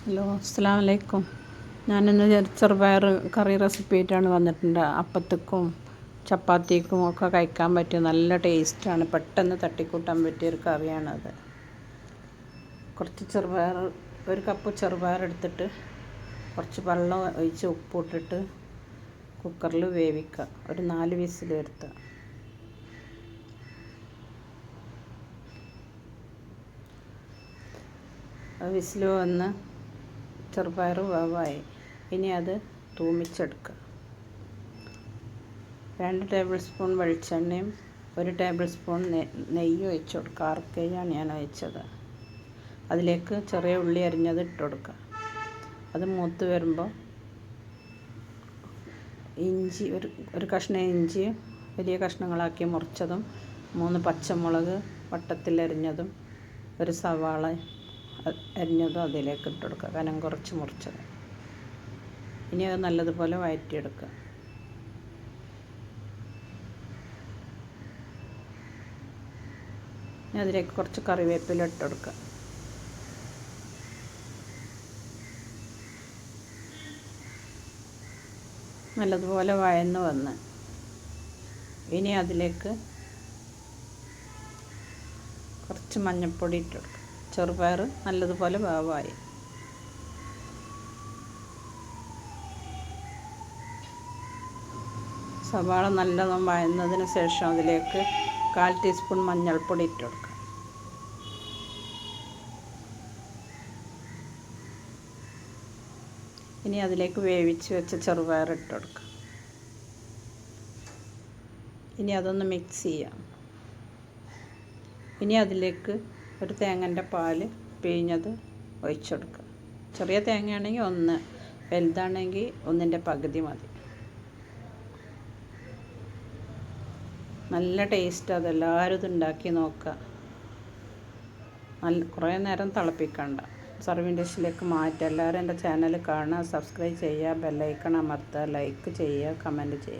Hello, അസ്സലാമു അലൈക്കും. ഞാനിന്ന് ചെറുപയർ കറി റെസിപ്പി ആയിട്ടാണ് വന്നിട്ടുണ്ട്. അപ്പത്തേക്കും ചപ്പാത്തിക്കും ഒക്കെ കഴിക്കാൻ പറ്റിയ നല്ല ടേസ്റ്റാണ്. പെട്ടെന്ന് തട്ടിക്കൂട്ടാൻ പറ്റിയൊരു കറിയാണത്. കുറച്ച് ചെറുപയർ, ഒരു കപ്പ് ചെറുപയർ എടുത്തിട്ട് കുറച്ച് വെള്ളം ഒഴിച്ച് ഉപ്പിട്ടിട്ട് കുക്കറിൽ വേവിക്കുക. ഒരു 4 വിസിൽ വരുത്തുക. വിസിൽ വന്ന് ചെറുപയർ വേവായി. ഇനി അത് തൂമിച്ചെടുക്കുക. 2 ടേബിൾ സ്പൂൺ വെളിച്ചെണ്ണയും 1 ടേബിൾ സ്പൂൺ നെയ്യ് ഒഴിച്ച് കൊടുക്കുക. അരക്കയാണ് ഞാൻ ഒഴിച്ചത്. അതിലേക്ക് ചെറിയ ഉള്ളി അരിഞ്ഞത് ഇട്ട് കൊടുക്കുക. അത് മൂത്ത് വരുമ്പോൾ ഇഞ്ചി, ഒരു കഷ്ണം ഇഞ്ചി വലിയ കഷ്ണങ്ങളാക്കി മുറിച്ചതും 3 പച്ചമുളക് വട്ടത്തിലരിഞ്ഞതും 1 സവാള അരിഞ്ഞതും അതിലേക്ക് ഇട്ട് കൊടുക്കുക. കനം കുറച്ച് മുറിച്ചത്. ഇനി അത് നല്ലതുപോലെ വഴറ്റിയെടുക്കുക. ഇനി അതിലേക്ക് കുറച്ച് കറിവേപ്പില ഇട്ട് കൊടുക്കുക. നല്ലതുപോലെ വഴന്ന് വന്ന് ഇനി അതിലേക്ക് കുറച്ച് മഞ്ഞൾപ്പൊടി ഇട്ട് കൊടുക്കുക. ചെറുപയർ നല്ലതുപോലെ വേവായി. സവാള നല്ലോണം വഴന്നതിന് ശേഷം അതിലേക്ക് 1/4 ടീസ്പൂൺ മഞ്ഞൾപ്പൊടി ഇട്ട് കൊടുക്കുക. ഇനി അതിലേക്ക് വേവിച്ച് വെച്ച ചെറുപയർ ഇട്ട് കൊടുക്കുക. ഇനി അതൊന്ന് മിക്സ് ചെയ്യാം. ഇനി അതിലേക്ക് ഒരു തേങ്ങൻ്റെ പാൽ പിഴിഞ്ഞത് ഒഴിച്ചു കൊടുക്കുക. ചെറിയ തേങ്ങയാണെങ്കിൽ 1, വലുതാണെങ്കിൽ 1ൻ്റെ പകുതി മതി. നല്ല ടേസ്റ്റ്. അതെല്ലാവരും ഇത് ഉണ്ടാക്കി നോക്കുക. കുറേ നേരം തിളപ്പിക്കണ്ട. സർവിങ് ഡിഷിലേക്ക് മാറ്റുക. എല്ലാവരും എൻ്റെ ചാനൽ കാണുക, സബ്സ്ക്രൈബ് ചെയ്യുക, ബെല്ലൈക്കൺ അമർത്തുക, ലൈക്ക് ചെയ്യുക, കമൻറ്റ് ചെയ്യുക.